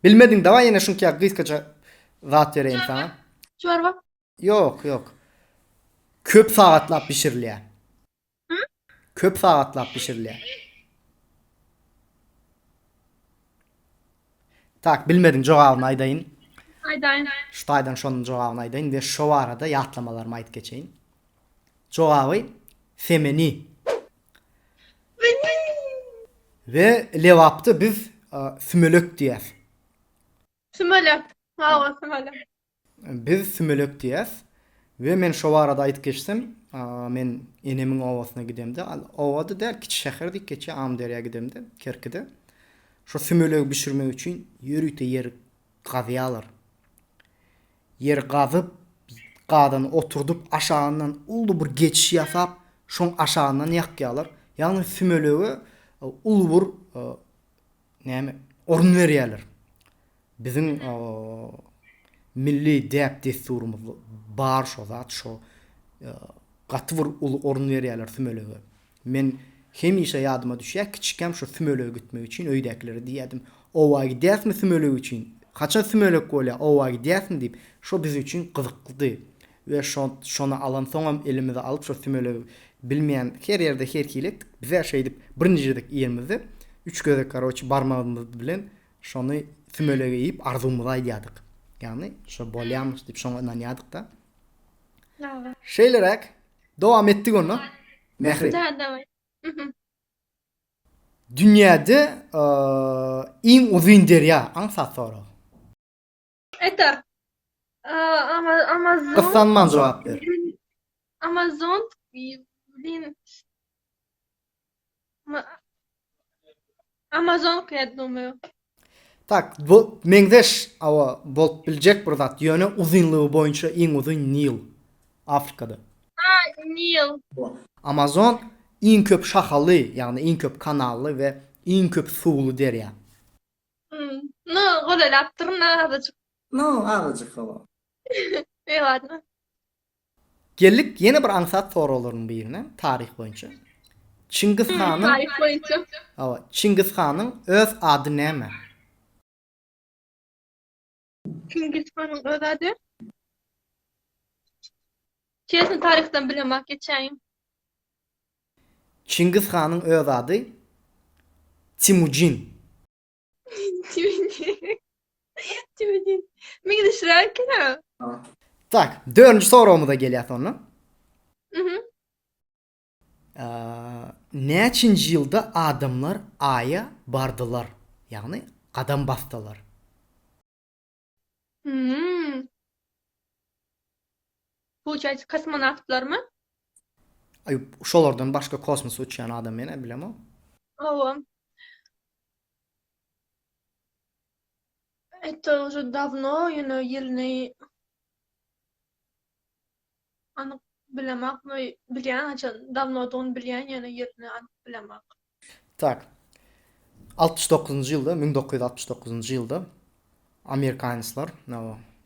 Bilmedin da ýene şunky gysgaça zat bereyim sana. Çorba. Yok. Köp sagatlap pişirilýär. Köp sagatlap pişirilýär. Tak, bilmedin jogabyny aýdaýyn. Aýdaýyn. Şu taýdan şonun jogabyny aýdaýyn we şo arada ýatlamalarmy aýdyp geçeýin. Jogaby femini. Ve lewapdy biz sümölök diýär. Sümölök. Ha, sümölök. Biz sümölök diýär. Ve men şo arada aýdyp geçdim. Men enemiň owasyna gidemde. Owada däl kiçi şäherdik geçe Amderýa gidemde, Kerkide. Şo sümölög bişirmek üçin ýörüte yer gazyalар. Yer gazyp, gadan oturdup aşağından uldu bir geçiş ýasap, şoň aşağından ýakýalar. Ýagny sümölege ulubur näme orun berýärler. Bizim milli däp desturumuz bar şo zat şo gatwyr orun berýärler sümölege. Men hemişe ýadyma düşýär, kiçikem şo sümölege gitmek üçin öýdäkleri diýdim. Owa gidäsmi sümölege üçin? Kaçan sümölek bolýar, owa gidäsmi diýip, şo biz üçin gyzykly. Ve şonu alan soňam elimize alyp şo sümölegi bilmeýän her ýerde herkilik bize şeýdip birinji ýerdik ýerimizi üç gözek karoçy barmagymyz bilen şonu sümölege ýyp arzumyzy aýdýardyk. Ýagny şo bolýarmyş diýip şoňa inanýardyk da. Şeýlerek dowam etdik onu. Mehri. Dünýäde iň uzun derýa aňsat soraw. Это Amazon. Kısanman jogap ber. Amazon. Блин. Amazon kıyat numara. Tak, bu meňdeş awa bolup biljek bir zat ýöne uzunlygy boýunça iň uzun Nil Afrikada. Nil. Amazon iň köp şahaly, ýagny iň köp kanally we iň köp suwly derýa. No, gola laptırna hadi. No, azajyk hava. Ладно. Geldik ýene bir aňsat soralaryň birine, tarih boýunça. Çingiz Hanyň, Tarih boyunca. Çingiz Hanyň öz ady näme? Çingiz Han'ın öz adı. Kesin tarihten bilemek geçeyim. Çingiz Hanyň öz ady Timujin. Timidin. Mega de şirake. Tak, dördüncü sorumu da gelýär sonra. Näçinji ýylda adamlar Aýa bardylar? Ýagny qadam basdylar. Получается, космонавтlar mı? Ay, şolardan başga kosmosa uçýan adam mene bilemem. Ого. Это уже давно, yılını anık bilemek, bilýän, açan davno don bilýän, yılını anık bilemek. Tak. 69-njy ýylda, 1969-njy ýylda Amerikanyslar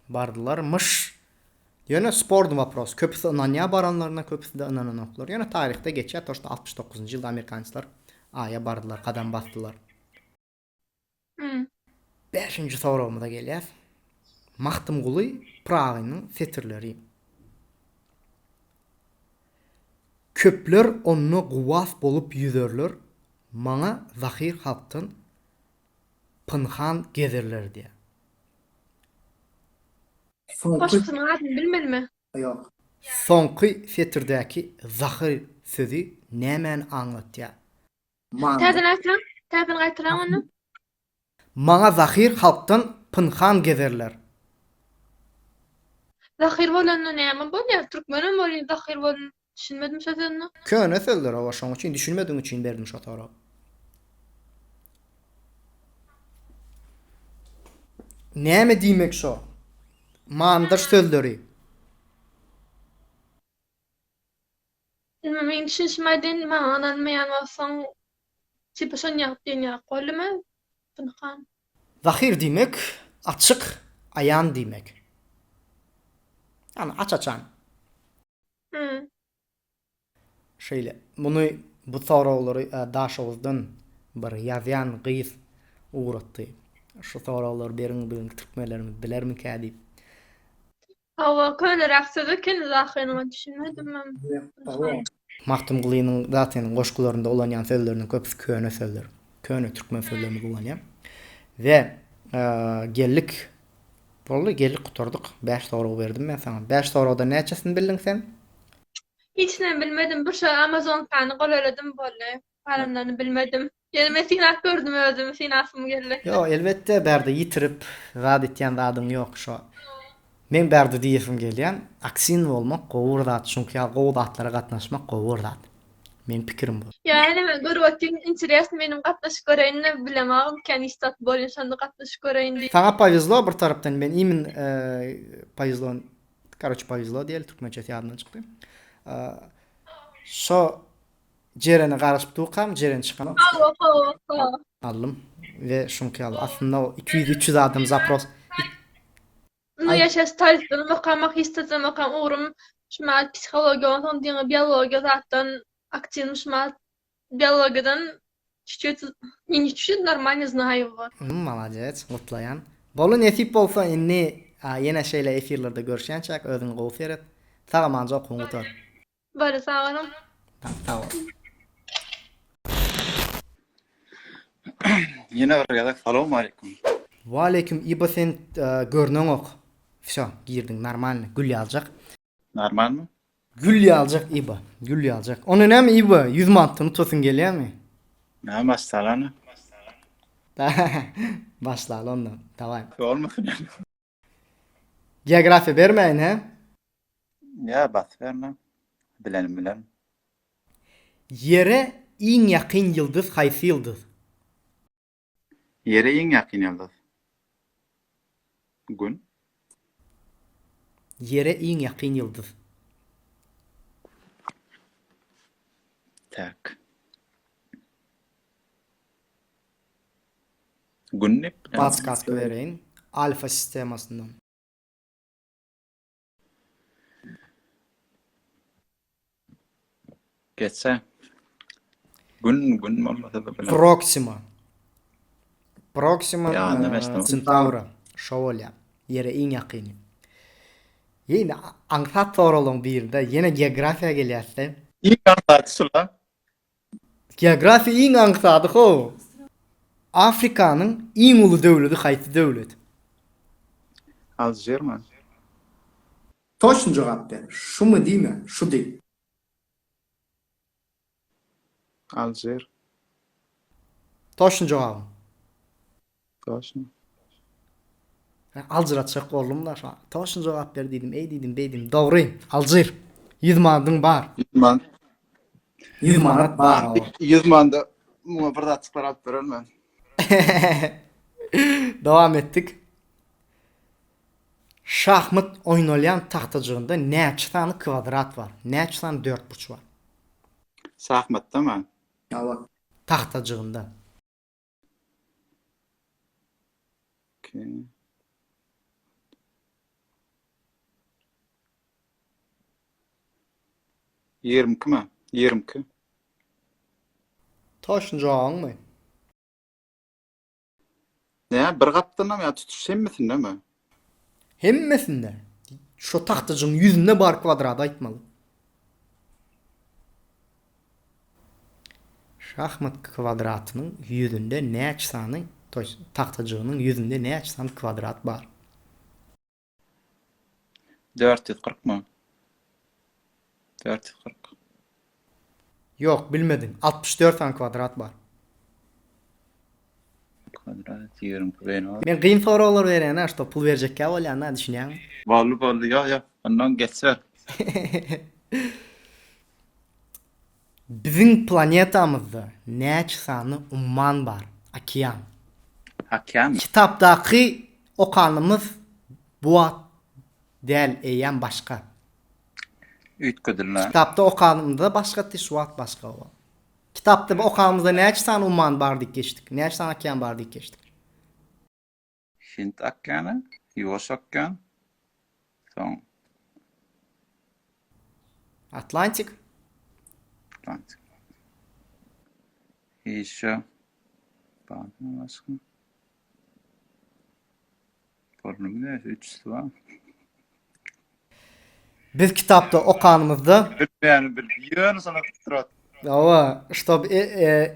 bardylarmış. Ýöne spordy wapros. Köpüsi inanýa baranlaryna, köpüsi de inananoklar. Ýöne tarihte geçýär, toşda 69-njy ýylda Amerikanyslar Aýa bardylar, qadam basdylar. 5-nji sorawma da gelýär. Mahdum Guly Pragynyň setirleri. Köpler onu guwas bolup ýüzerler. Maňa zahir halkdan pynhan gezerler diýär. Başkasının adını bilmedimi? Yok. Soňky setirdäki zahir sözi nämen aňlatýar? Täzen gaýtyran onu. Maňa zahir halkdan pynhan gezerler. Zahir bolanny näme bolýar? Türkmenem bolýar zahir bolan. Düşünmedim sözünü. Köne sözler awa şoň üçin düşünmediň üçin berdim şo tara. Näme diýmek şo? Mandaş sözleri. Men düşünmedim, men anlamayan bolsaň tipe şon ýap bolýarmy? Pynhan. Zahir diýmek açyk, aýan diýmek. Yani açaçan. Şeýle. Muny bu sorawlary daşawızdan bir ýazýan gyýys uğratdy. Şu sorawlar beriň türkmenlerimiz bilermi kädip? Awa könerak sözüken zahyryny düşünmedim men. Mahdum Gulynyň zaten goşgularynda olanýan sözleriniň köpüsi köne sözler. Köne türkmen sözlerini kullanýar. Ve geldik. Bolly geldik gutardyk. 5 soraw berdim men sana. 5 sorawda näçesini bildin sen? Hiç ne bilmedim. Bir şey Amazon kanı golaladım bolly. Paramlarını bilmedim. Gelme sinak gördüm özüm. Sinasım geldi. Yo, elbette berdi yitirip rad etýän zadyň ýok şo. Men berdi diýesim gelýän, aksin bolmak gowur zat, çünki gowy zatlara gatnaşmak gowur zat. Men pikirim bu. Yani men görüp interes menim gatnaşyp göreýin bilemem. Ken istat bolýan şonda gatnaşyp göreýin diýip. Sana pavizlo bir tarapdan men imin pavizlo, pavizlo diýil türkmençe ýadymdan çykdy. Şo jereni garaşyp tuqam, jeren çıkan. Aldım ve şunky aldım. Aslında o 200-300 adam zapros. Ну, я сейчас тальтын мақамақ естетім мақам уғырым шымат психология, онтон дейін биология заттан активным шымат биологиядан чуть-чуть, не чуть-чуть нормально знаю его. Молодец, mutlayan. Bolu nesip bolsa inni yine şeyle efirlerde görüşençak özün gowy eret. Sağa manca okuňutar. Böyle sağlarım. Tamam. Yine bir gadak. Assalamu alaikum. Wa aleyküm iba sen görnöň ok. Всё, girdin normalny. Gül ýaljak. Normal mı? Gül ýaljak iba. Gül ýaljak. Onu näme iba 100 mantyny tosun gelýärmi? Ne masalany? Başla ondan. Tamam. Olmasın yani. Geografi bermeyin he? Ya bas vermem. Bilenim. Yere iň ýakyn ýıldız haýsy ýıldız? Yere en yakın yıldız. Gün. Yere iň ýakyn ýıldız. Tak. Gün ne? Paskask bereýin. Alfa sistemasyndan. Geçse. Gün olmasa da bilenim. Proxima Ya, anlamıştım. Centauri. Şövalye. Yere iň ýakyny. Ýene aňsat sorulun birde ýene geografiýa gelýärse. İlk anlatısı lan. Geografi iň aňsady ho. Afrikanyň iň uly döwleti haýsy döwlet? Aljer mi? Toşun jogap ber. Şumy diýme? Şu diýip. Aljer. Toşun jogap. Toşun. Aljiratçak boldum da şu an. Toşun jogap ber diýdim, diýdim, beýdim. Dogry. Aljer. 100 mandyň bar. 100 manat bar. 100 manda bir da çıkarıp vermem. Dowam etdik. Şahmat oynalyan taxtajygynda näçe tany kvadrat var? Näçe tany dörtburç var? Şahmatda mı? Taxtajygynda. Okay. Yirmi mi? 20. Toşun jogaňmy? Ne? Bir kaptana mı ya tutuş misin değil mi? Hemmesinde. Şu taxtajygyň ýüzünde bar kvadrat aýtmaly. Şahmat kvadratynyň ýüzünde näçe sany taxtajygynyň ýüzünde näçe sany kvadrat bar? 440 mı? 440. Yok bilmedin. 64 tane kvadrat var. Kvadrat 20 beýno. Ben kıyın sorular verene işte pul verecek ya ola ne düşünüyorsun? Bollu ya. Ondan geçer. Bizim planetamızda neçe sany umman var? Okean. Hakem. Kitapdaki okanımız bu del eýen başka. Ütködürler. Kitapda okanımızda başka tişuat başka o. Kitapda okanımızda neçe sany umman bar diýip geçdik. Neçe sany okean bar diýip geçdik. Hint okyanı, Ýuwaş okyan. Son Atlantik. Atlantik. Eşe. Bağlı başka. Pornum ne? 3 var. Biz kitapda okanımızda Yani bir yönü sana tutturat. Ava, ştob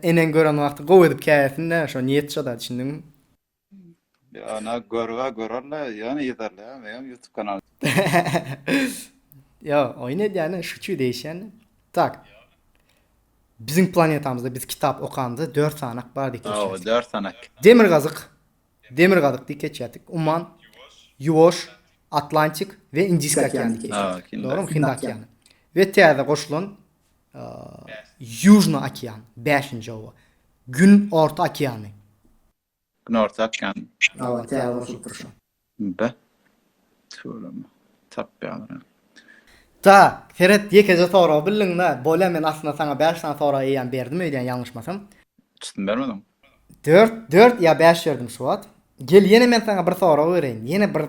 enen gören wagty gowy edip käýesinde şo niýetçe da düşündiňmi? Ya ana görürler yani yeterli. Benim YouTube kanalı. Ya, oyna yani şu çü değişen. Tak. Bizim planetamızda biz kitap okandı 4 sanak bar diýip Oo, geçýärdik. 4 sanak. Demir gazyk diýip geçýärdik. Umman, Ýuwaş, Atlantik we Indisk okeany diýip Ha, geçýärdik. Doğru mu? Hind okeany. Ve täze goşulan Южный okean 5-nji o. Gün orta okeany. Gün orta okyan. Ava, täze goşup durşan. Be. Söyleme. Tap bir alırım. Da, Ferhat yekece sonra bildin da, bola men aslında sana 5 tane sonra eýen berdim öýden yanlışmasam. Çıtın vermedim. 4 ya 5 verdim Suat. Gel yine men sana bir sonra öýreýin. Yine bir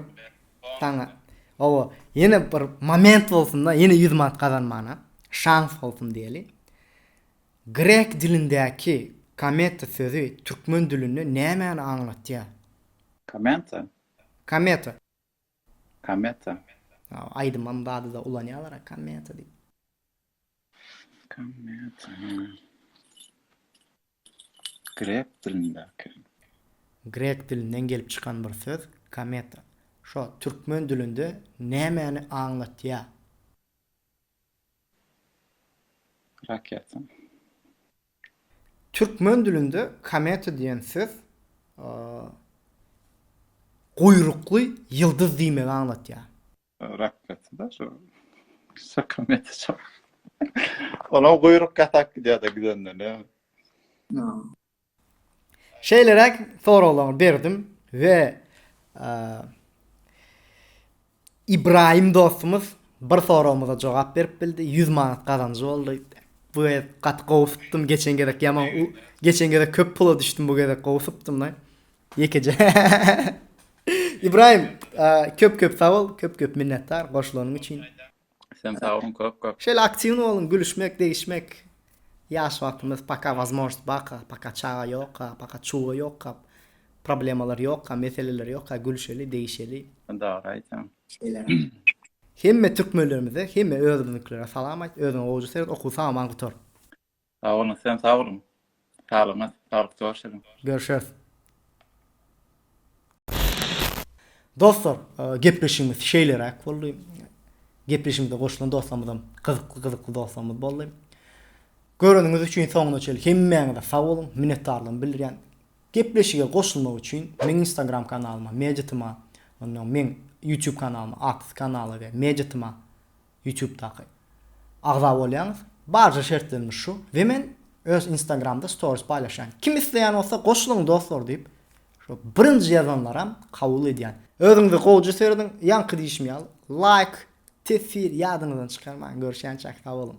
sana owo, yine bir moment bolsun da, yine 100 manat kazanmana şans bolsun diýeli. Grek dilindäki kometa sözü türkmen dilinde nämäni aňlatýar? Kamenta. Kometa. Kameta. Aydınman da ulanýarlar kometa diýip. Kameta. Grek dilindeki. Grek dilinden gelip çıkan bir söz kometa. Şo türkmen dilinde nämäni aňlatýar? Raketa. Türkmen dilinde kometa diýen söz goýrukly ýyldız diýmegi aňlatýar. Raketa da şu kameta çok. Ona kuyruk katak gidiyor da güzel ne? Şeylerek sorularını berdim ve İbrahim dostumuz bir sorumuza cevap berip bildi. 100 manat kazanjy boldy. Bu gat gowsupdum geçen gerek yaman geçen gerek köp pula düşdüm bu gerek gowsupdum lan. Yekece. İbrahim köp sağ ol, köp minnettar goşularyň üçin. Sen sağ olun köp. Şöyle aksiyon olun, gülüşmek, değişmek. Yaş vaktimiz пока возможность пока çağa yok, пока çuğa yok, problemalar yok, meseleler yok, gülüşeli, değişeli. Doğru aytam. Hemme türkmenlerimize, hemme özümüzlere salamat, özün oğucu seyret, okusa aman kutor. Sağ olun, sen sağ olun. Sağolun, sağlıklı görüşelim. Görüşürüz. Dostlar, gepleşimiz şeylere boldy. Gepleşimde goşulan dostlarymyzdan kızykly dostlarymyz boldy. Görünüňiz üçin soňuna çelik hemmeňize sag bolun, minnetdarlygymy bildirýän. Gepleşige goşulmak üçin men Instagram kanalyma, Mediatyma, ondan men YouTube kanalyma, Aks kanaly we Mediatyma YouTube'daky agza bolýaňyz. Barja şertlerimiz şu. We men öz Instagramda stories paýlaşan. Kim isleýän bolsa goşulan dostlar diýip şu birinji ýazanlaram kabul edýän. Özüňizi gowjy serdiň, ýanky diýişmeýär. Like, tesir ýadyňyzdan çykarmaň. Görüşýänçe sag bolun.